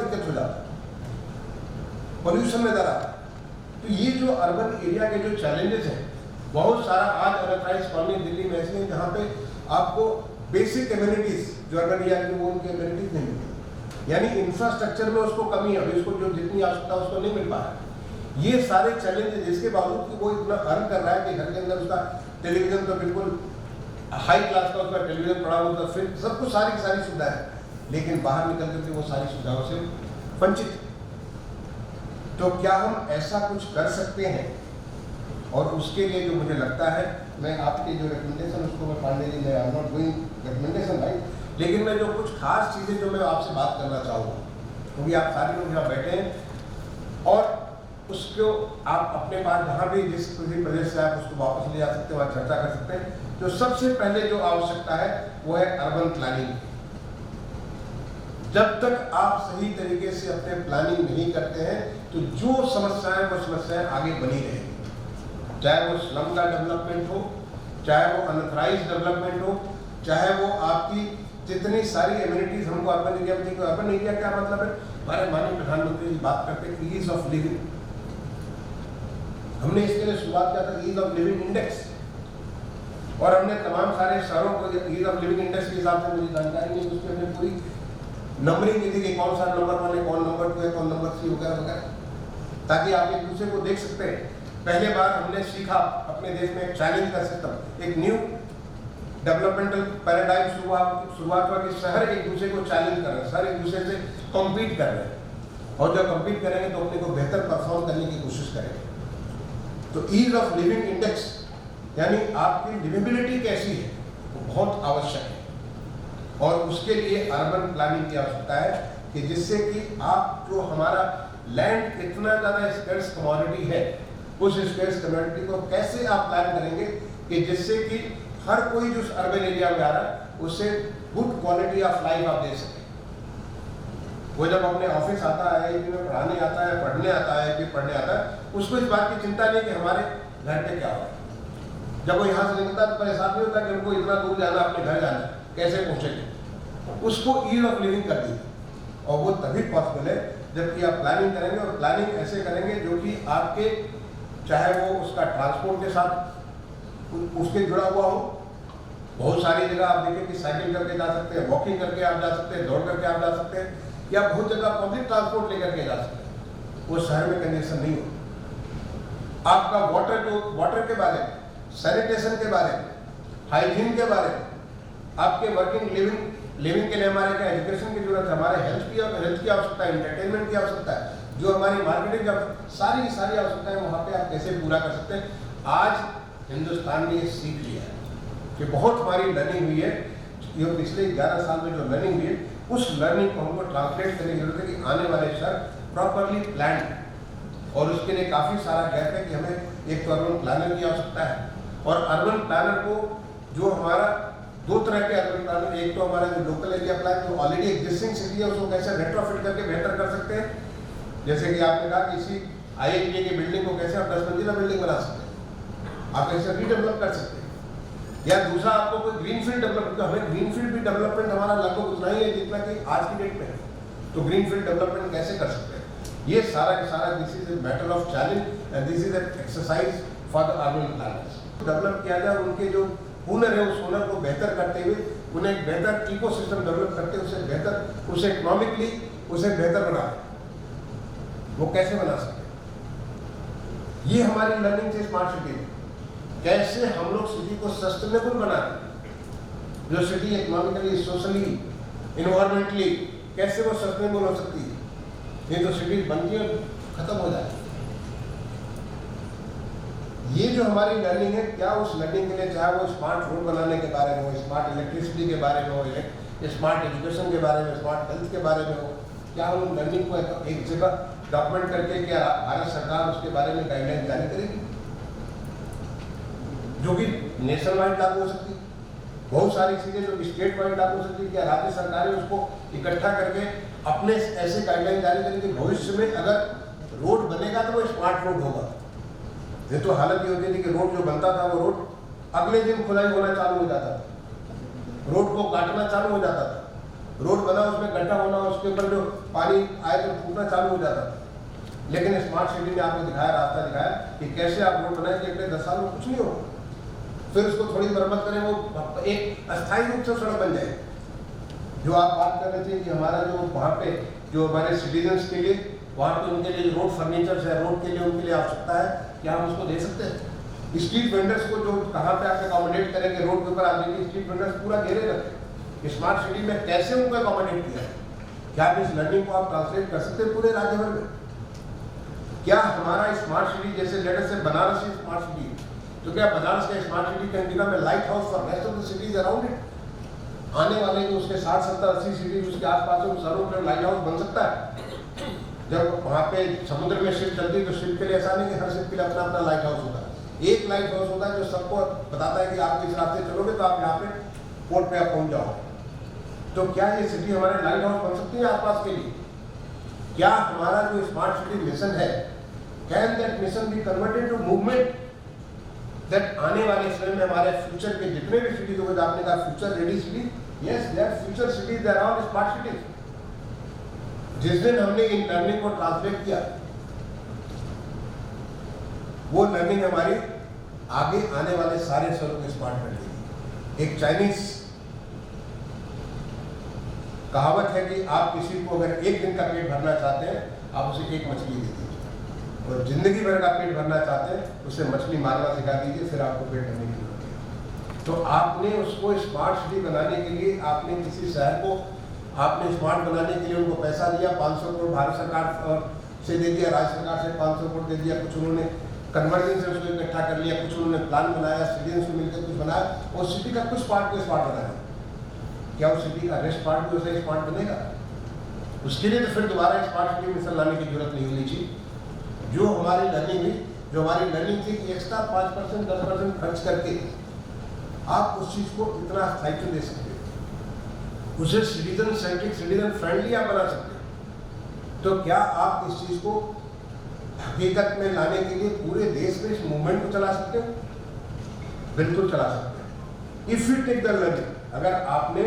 दिक्कत हो जाता है, पोल्यूशन में दर आता है। तो ये जो अर्बन एरिया के जो चैलेंजेस हैं, बहुत सारा आज अनऑथराइज्ड कॉलोनी दिल्ली में ऐसी है जहाँ पे आपको बेसिक एम्यूनिटीज जो अर्बन एरिया की वो उनकी एम्यूनिटीज नहीं मिलती, यानी इंफ्रास्ट्रक्चर में उसको कमी है, अभी उसको जो जितनी आवश्यकता है उसको नहीं मिल पा रहा है। ये सारे चैलेंजेस, इसके बावजूद कि वो इतना अर्न कर रहा है कि घर के अंदर उसका टेलीविजन तो बिल्कुल हाई क्लास का उसका टेलीविजन पड़ा हुआ, फिर सब कुछ सारी सुविधाएं है, लेकिन बाहर निकल करके वो सारी सुविधाओं से वंचित। तो क्या हम ऐसा कुछ कर सकते हैं? और उसके लिए जो मुझे लगता है, मैं आपके जो रिकमेंडेशन उसको मैं पांडे जी, मैं I am not doing recommendation right, लेकिन मैं जो कुछ खास चीज़ें जो मैं आपसे बात करना चाहूँगा, क्योंकि आप सारे लोग यहाँ बैठे हैं और उसको आप अपने पास जहाँ भी जिस किसी प्रदेश से आप उसको वापस ले जा सकते हैं, वहाँ चर्चा कर सकते हैं। तो सबसे पहले जो आवश्यकता है वो है अर्बन प्लानिंग। जब तक आप सही तरीके से अपने प्लानिंग नहीं करते हैं तो जो समस्याएं वो समस्याएं आगे बनी रहेंगी, चाहे वो स्लम का डेवलपमेंट हो, चाहे वो अनऑथराइज्ड डेवलपमेंट हो, चाहे वो आपकी जितनी सारी एम्यूनिटीज हमको अर्बन एरिया में। अर्बन एरिया क्या मतलब है? हमारे माननीय प्रधानमंत्री जी बात करते हैं ईज ऑफ लिविंग, हमने इसके लिए शुरुआत किया था ईज ऑफ लिविंग इंडेक्स, और हमने तमाम सारे शहरों को ईज ऑफ लिविंग इंडेक्स के हिसाब से, मुझे जानकारी नहीं, उसकी हमने पूरी नंबरिंग की थी कि कौन सा नंबर 1 है, कौन नंबर 2 है, कौन नंबर 3 वगैरह वगैरह, ताकि आप एक दूसरे को देख सकते हैं। पहले बार हमने सीखा अपने देश में एक चैलेंज का सिस्टम, एक न्यू डेवलपमेंटल पैराडाइम शुरुआत हुआ कि शहर एक दूसरे को चैलेंज कर रहे हैं, शहर एक दूसरे से कॉम्पीट कर रहे हैं, और जब कॉम्पीट करेंगे तो अपने को बेहतर परफॉर्म करने की कोशिश करेंगे। तो ईज ऑफ लिविंग इंडेक्स यानी आपकी लिविबिलिटी कैसी है वो बहुत आवश्यक है, और उसके लिए अर्बन प्लानिंग की आवश्यकता है कि जिससे कि आप जो हमारा लैंड इतना ज़्यादा स्कैर्स कमोडिटी है, उस स्कैर्स कमोडिटी को कैसे आप प्लान करेंगे कि जिससे कि हर कोई जो अर्बन एरिया में आ रहा है उसे गुड क्वालिटी ऑफ लाइफ आप दे सकें। वो जब अपने ऑफिस आता है, IIT में पढ़ाने आता है, पढ़ने आता है, IIT पढ़ने आता है, उसको इस बात की चिंता नहीं कि हमारे घर पे क्या हो रहा है। जब वो यहाँ से निकलता है तो परेशान नहीं होता कि हमको इतना दूर जाना, अपने घर जाना है, कैसे पहुँचेंगे। उसको ईज ऑफ लिविंग कर दी, और वो तभी पॉसिबल है जबकि आप प्लानिंग करेंगे, और प्लानिंग ऐसे करेंगे जो कि आपके चाहे वो उसका ट्रांसपोर्ट के साथ उसके जुड़ा हुआ हो। बहुत सारी जगह आप देखें कि साइकिल करके जा सकते हैं, वॉकिंग करके आप जा सकते हैं, दौड़ करके आप जा सकते हैं, या बहुत जगह पब्लिक ट्रांसपोर्ट लेकर के जा सकते हैं। वो शहर में कंजेशन नहीं हो। आपका वाटर के बारे में, सैनिटेशन के बारे में, हाइजीन के बारे में, आपके वर्किंग लिविंग के लिए हमारे क्या एजुकेशन की जरूरत है, हमारे हेल्थ की आवश्यकता है, एंटरटेनमेंट की आवश्यकता है, जो हमारी मार्केटिंग की सारी आवश्यकताएं वहाँ पे आप कैसे पूरा कर सकते हैं। आज हिंदुस्तान ने ये सीख लिया है कि बहुत हमारी लर्निंग हुई है, ये पिछले 11 साल में जो लर्निंग हुई है, उस लर्निंग को हमको ट्रांसलेट करने की जरूरत है कि आने वाले शहर प्रॉपरली प्लान, और उसके लिए काफ़ी सारा गैप है कि हमें एक तो अर्बन प्लानर की आवश्यकता है, और अर्बन प्लानर को जो हमारा 2 तरह के अर्बन प्लानर, एक तो हमारा जो लोकल एरिया प्लान जो ऑलरेडी एग्जिस्टिंग सिटी है उसको कैसे रेट्रोफिट करके बेहतर कर सकते हैं, जैसे कि आपने कहा कि इसी IIT की बिल्डिंग को कैसे आप 10 मंजिला बिल्डिंग बना सकते हैं, आप कैसे रीडेवलप कर सकते हैं, या दूसरा आपको कोई ग्रीनफील्ड डेवलपमेंट, हमें ग्रीनफील्ड भी डेवलपमेंट हमारा लगभग उतना ही है जितना कि आज की डेट में है, तो ग्रीनफील्ड डेवलपमेंट कैसे कर सकते हैं। ये सारा का सारा this is a matter of challenge and this is an exercise for the urban planners. Develop किया जाए, उनके जो हुनर है उस हुनर को बेहतर करते हुए उन्हें एक बेहतर इकोसिस्टम डेवलप करते हुए उसे इकोनॉमिकली उसे बेहतर बना, वो कैसे बना सकते हैं। ये हमारी लर्निंग से स्मार्ट सिटी में कैसे हम लोग सिटी को सस्टेनेबल बनाते, जो सिटी इकोनॉमिकली, सोशली, इन्वायरमेंटली कैसे वो सस्टेनेबल हो सकती है। ये जो सिटी बनती है खत्म हो जाए, ये जो हमारी लर्निंग है, क्या उस लर्निंग के लिए चाहे वो स्मार्ट रोड बनाने के बारे में हो, स्मार्ट इलेक्ट्रिसिटी के बारे में हो, स्मार्ट एजुकेशन के बारे में, स्मार्ट हेल्थ के बारे में हो, क्या हम लर्निंग को एक जगह डॉक्यूमेंट करके क्या भारत सरकार उसके बारे में गाइडलाइन जारी करेगी जो कि नेशनल वाइड लागू हो सकती है। बहुत सारी चीजें जो स्टेट वाइड लागू हो सकती है, क्या राज्य सरकारें उसको इकट्ठा करके अपने ऐसे गाइडलाइन जारी करेंगे भविष्य में अगर रोड बनेगा तो वो स्मार्ट रोड होगा। ये तो हालत ये होती थी कि रोड जो बनता था वो रोड अगले दिन खुदाई होना चालू हो जाता था, रोड को काटना चालू हो जाता था, रोड बना उसमें गड्ढा होना, उसके ऊपर जो पानी आए तो फूटना चालू हो जाता था। लेकिन स्मार्ट सिटी ने आपको दिखाया, रास्ता दिखाया कि कैसे आप रोड बनाए कि अगले 10 साल में कुछ नहीं होगा, फिर उसको थोड़ी मरम्मत करें, वो एक अस्थायी रूप से सड़क बन जाए। जो आप बात कर रहे थे कि हमारा जो वहाँ पे जो हमारे सिटीजन्स के लिए वहाँ पे उनके लिए रोड फर्नीचर है, रोड के लिए उनके लिए आवश्यकता है, क्या हम उसको दे सकते हैं? स्ट्रीट वेंडर्स को जो कहाँ पे आप अकोमोडेट करेंगे, रोड के ऊपर आप देखिए स्ट्रीट वेंडर्स पूरा घेरे रहते। स्मार्ट सिटी में कैसे उनको अकोमोडेट किया है? क्या आप इस लर्निंग को आप ट्रांसलेट कर सकते हैं पूरे राज्य भर में? क्या हमारा स्मार्ट सिटी जैसे लेटर से बनारस ही स्मार्ट सिटी है, तो क्या बनारस का smart city can become a light house for rest of the cities around it? आने वाले जो उसके 60, 70, 80 सिटीज उसके आसपास उन शहरों पर लाइट हाउस बन सकता है। जब वहाँ पे समुद्र में शिप चलती है तो शिप के लिए ऐसा नहीं कि हर शिप के लिए अपना अपना लाइट हाउस होता है। एक लाइट हाउस होता है जो सबको बताता है कि आप इस रास्ते चलोगे तो आप यहाँ पे पोर्ट पे आप पहुँच जाओगे। तो क्या ये सिटी हमारे लाइट हाउस बन सकती है आसपास के लिए? क्या हमारा जो स्मार्ट सिटी मिशन है, can that mission be converted to movement, that आने वाले समय में हमारे फ्यूचर के जितने भी सिटीज होंगे, आपने कहा future ready city, yes that future cities they are all smart cities. जिस दिन हमने इन लर्निंग को ट्रांसलेट किया, वो लर्निंग हमारी आगे आने वाले सारे शहरों को स्मार्ट कर देगी। एक चाइनीज कहावत है कि आप किसी को अगर एक दिन का पेट भरना चाहते हैं, आप उसे एक मछली दे दीजिए, और जिंदगी भर का पेट भरना चाहते हैं उसे मछली मारना सिखा दीजिए, फिर आपको पेट भरने की जरूरत है। तो आपने उसको स्मार्ट सिटी बनाने के लिए आपने किसी शहर को आपने स्मार्ट बनाने के लिए उनको पैसा दिया, 500 करोड़ भारत सरकार से दे दिया, राज्य सरकार से 500 करोड़ दे दिया, कुछ उन्होंने कन्वर्जन से उसको इकट्ठा कर लिया, कुछ उन्होंने प्लान बनाया, सिटीजन से मिलकर कुछ बनाया, और सिटी का कुछ पार्ट को स्मार्ट बनाया। क्या उस सिटी का रेस्ट पार्ट भी उसे स्मार्ट बनेगा? उसके लिए तो फिर दोबारा स्मार्ट सिटी मिशन लाने की जरूरत नहीं होनी चाहिए। जो हमारी लर्निंग हुई, जो हमारी लर्निंग थी कि एक्स्ट्रा 5%, 10% खर्च करके आप उस चीज़ को इतना स्थायित्व दे सकते हैं, उसे सिटीजन सेंट्रिक, सिटीजन फ्रेंडली आप बना सकते हैं। तो क्या आप इस चीज़ को हकीकत में लाने के लिए पूरे देश में इस मूवमेंट को चला सकते हैं? बिल्कुल चला सकते हैं। If you take the learning, अगर आपने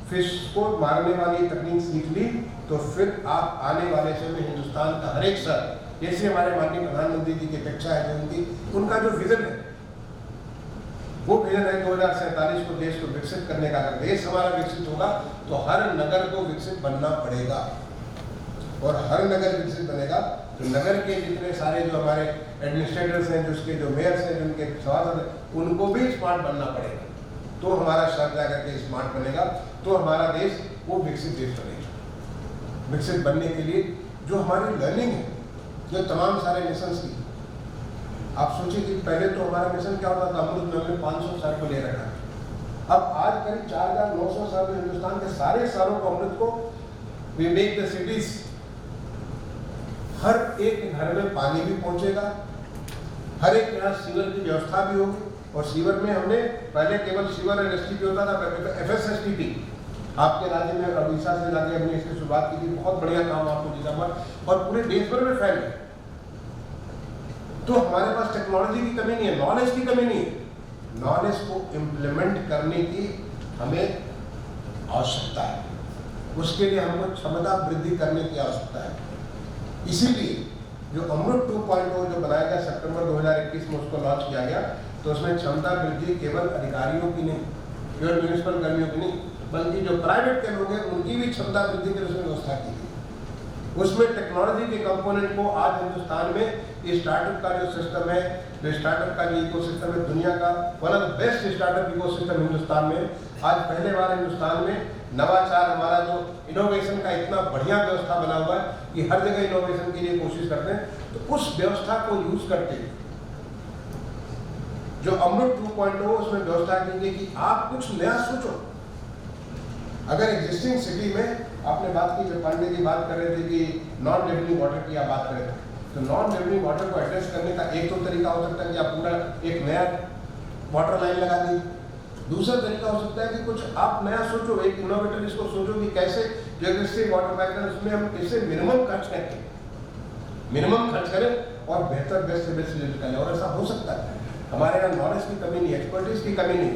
फिश को मारने वाली तकनीक सीख ली, तो फिर आप आने वाले समय में हिंदुस्तान का हर एक शहर, जैसे हमारे माननीय प्रधानमंत्री जी की अपेक्षा है, जो उनका जो विजन है, वो विजन है 2047 को देश को विकसित करने का। अगर देश हमारा विकसित होगा तो हर नगर को विकसित बनना पड़ेगा, और हर नगर विकसित बनेगा तो नगर के जितने सारे जो हमारे एडमिनिस्ट्रेटर्स हैं, जो उसके जो मेयर्स हैं, जो उनके सभासद हैं, उनको भी स्मार्ट बनना पड़ेगा। तो हमारा शहर जाकर के स्मार्ट बनेगा, तो हमारा देश वो विकसित देश बनेगा। विकसित बनने के लिए जो हमारी लर्निंग है, जो तमाम सारे मिशन की, आप सोचिए कि पहले तो हमारा मिशन क्या होता था, अमृत में हमने 500 शहर को ले रखा है। अब आज करीब 4900 शहर में हिंदुस्तान के सारे शहरों को अमृत को वी मेक द सिटीज, हर एक घर में पानी भी पहुंचेगा, हर एक यहाँ सीवर की व्यवस्था भी होगी। और सीवर में हमने पहले केवल सीवर एंड एसटीपी होता था, FSSTP आपके राज्य में उड़ीसा से जाके हमने इसकी शुरुआत की थी। बहुत बढ़िया काम आपको जिताबाद और पूरे देश भर में फैल गया। तो हमारे पास टेक्नोलॉजी की कमी नहीं है, नॉलेज की कमी नहीं है। नॉलेज को इम्प्लीमेंट करने की हमें आवश्यकता है, उसके लिए हमको क्षमता वृद्धि करने की आवश्यकता है। इसीलिए जो अमृत 2.0 जो बनाया गया सितंबर 2021 में, उसको लॉन्च किया गया, तो उसमें क्षमता वृद्धि केवल अधिकारियों की नहीं, केवल म्यूनिसिपल कर्मियों की नहीं, बल्कि जो प्राइवेट के लोग हैं उनकी भी क्षमता वृद्धि की उसमें व्यवस्था की गई। उसमें टेक्नोलॉजी के कंपोनेंट को आज हिंदुस्तान में स्टार्टअप का जो सिस्टम है, जो स्टार्टअप का जो इकोसिस्टम है, दुनिया का one of the best startup ecosystem Hindustan में। आज पहले बार हिंदुस्तान में नवाचार, हमारा जो इनोवेशन का इतना बढ़िया व्यवस्था बना हुआ है कि हर जगह इनोवेशन के लिए कोशिश करते हैं। तो उस व्यवस्था को यूज करके जो अमृत 2.0 उसमें व्यवस्था की गई कि आप कुछ नया सोचो। अगर एग्जिस्टिंग सिटी में आपने बात की, जब पांडे जी बात कर रहे थे कि नॉन लिविंग वाटर की आप बात करें, तो नॉन लिविंग वाटर को एड्रेस करने का एक तो तरीका हो सकता है कि आप पूरा एक नया वाटर लाइन लगा दीजिए। दूसरा तरीका हो सकता है कि कुछ आप नया सोचो, एक इनोवेटर इसको सोचो कि कैसे जो एग्जिस्टिंग वाटर पैटर्न उसमें हम कैसे मिनिमम खर्च करें और बेहतर बेस्ट से बेस्ट रिजल्ट करें। और ऐसा हो सकता है। हमारे यहाँ नॉलेज की कमी नहीं, एक्सपर्टीज की कमी नहीं।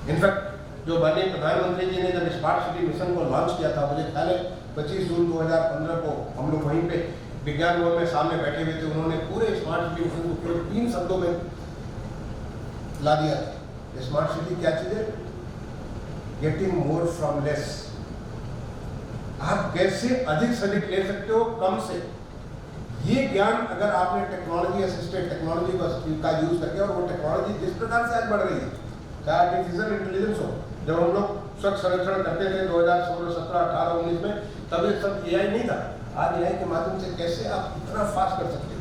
इनफैक्ट जो माननीय प्रधानमंत्री जी ने जब स्मार्ट सिटी मिशन को लॉन्च किया था, मुझे ख्याल है 25 जून 2015 को हम लोग वहीं पे विज्ञान भवन में सामने बैठे हुए थे। उन्होंने पूरे स्मार्ट सिटी मिशन को केवल 3 शब्दों में ला दिया था। स्मार्ट सिटी क्या चीज है? Getting more from less. आप कैसे अधिक से अधिक ले सकते हो कम से। ये ज्ञान अगर आपने टेक्नोलॉजी असिस्टेड टेक्नोलॉजी का यूज करके, और वो टेक्नोलॉजी जिस प्रकार से आज बढ़ रही है, चाहे आर्टिफिशियल इंटेलिजेंस हो, जब हम लोग स्वच्छ संरक्षण करते थे 2016, 17, 18, 19 में, तब ये सब एआई नहीं था। आज एआई के माध्यम से कैसे आप इतना फास्ट कर सकते हो।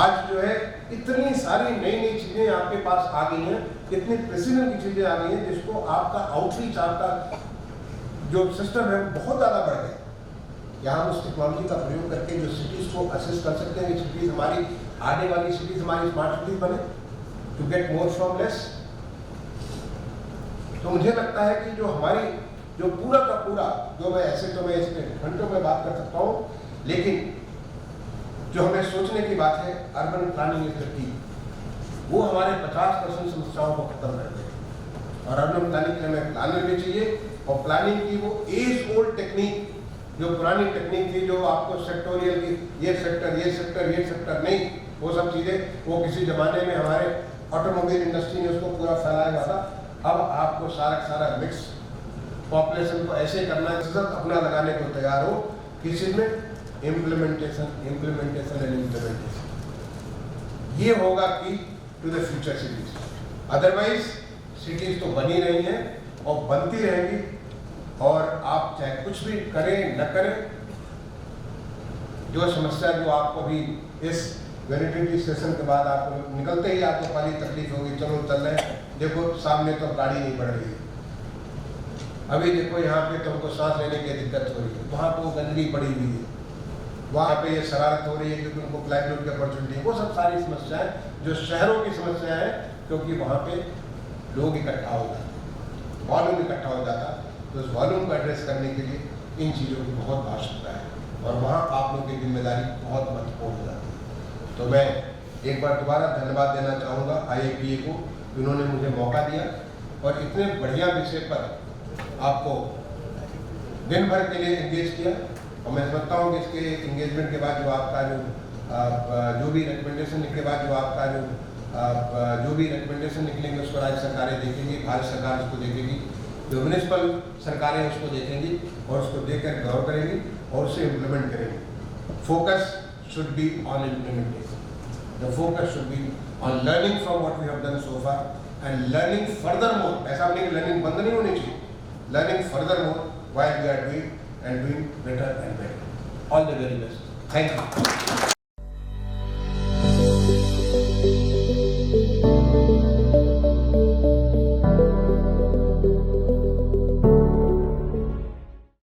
आज जो है इतनी सारी नई नई चीजें आपके पास आ गई हैं, इतनी प्रेसिजन की चीजें आ गई हैं, जिसको आपका आउटरीच, आपका जो सिस्टम है बहुत ज़्यादा बढ़ गया। यहाँ हम उस टेक्नोलॉजी का प्रयोग करके जो सिटीज़ को असिस्ट कर सकते हैं, सिटीज़ हमारी आने वाली सिटीज़ हमारी स्मार्ट सिटीज़ बने, to get more from less. तो मुझे लगता है कि जो हमारी जो पूरा का पूरा, जो मैं ऐसे तो मैं इसके घंटों में बात कर सकता हूँ, लेकिन जो हमें सोचने की बात है, urban planning is the key. वो हमारे 50% समस्याओं को खत्म कर देगा। और अर्बन प्लानिंग के लिए हमें प्लान लेनी चाहिए, और प्लानिंग की वो एज ओल्ड टेक्निक, जो पुरानी टेक्निक थी, जो आपको सेक्टोरियल की ये सेक्टर नहीं, वो सब चीज़ें वो किसी ज़माने में हमारे ऑटोमोबाइल इंडस्ट्री ने उसको पूरा फैलाया हुआ था। अब आपको सारा मिक्स पॉपुलेशन को ऐसे करना है, सब अपना लगाने को तैयार हो। किसी में इम्प्लीमेंटेशन ये होगा कि to the future cities. Otherwise cities तो बनी रही हैं और बनती रहेगी, और आप चाहे कुछ भी करें न करें, जो समस्या जो आपको भी इस वैलिडिटी सेशन के बाद आपको निकलते ही आपको पहली तकलीफ होगी, चलो चल रहे हैं, देखो सामने तो गाड़ी नहीं बढ़ रही है, अभी देखो यहाँ पे तुमको सांस लेने की दिक्कत हो रही है, वहाँ पे वो गंदगी पड़ी हुई है, वहाँ पे ये शरारत हो रही है क्योंकि उनको लाइवलीहुड की अपॉर्चुनिटी है। वो सब सारी समस्याएं जो शहरों की समस्याएं हैं, क्योंकि वहाँ पे लोग इकट्ठा हो जाते, वॉल्यूम इकट्ठा हो जाता, तो उस वॉल्यूम को एड्रेस करने के लिए इन चीज़ों की बहुत आवश्यकता है, और वहाँ आप लोगों की जिम्मेदारी बहुत महत्वपूर्ण हो जाती है। तो मैं एक बार दोबारा धन्यवाद देना चाहूँगा IIPA को, उन्होंने मुझे मौका दिया और इतने बढ़िया विषय पर आपको दिन भर के लिए एंगेज किया। और मैं समझता हूँ कि इसके एंगेजमेंट के बाद जो आपका जो भी रिकमेंडेशन के बाद जो आपका जो भी रिकमेंडेशन निकलेंगे, उसको राज्य सरकारें देखेंगी, भारत सरकार उसको देखेगी, जो म्यूनिसिपल सरकारें उसको देखेंगी और उसको देखकर गौर करेंगी और उसे इम्प्लीमेंट करेंगी। Focus should be on implementation, the focus should be on learning from what we have done so far and learning further more. ऐसा नहीं कि लर्निंग बंद नहीं होनी चाहिए, learning further more while we are doing and doing better and better. All the very best. Thank you.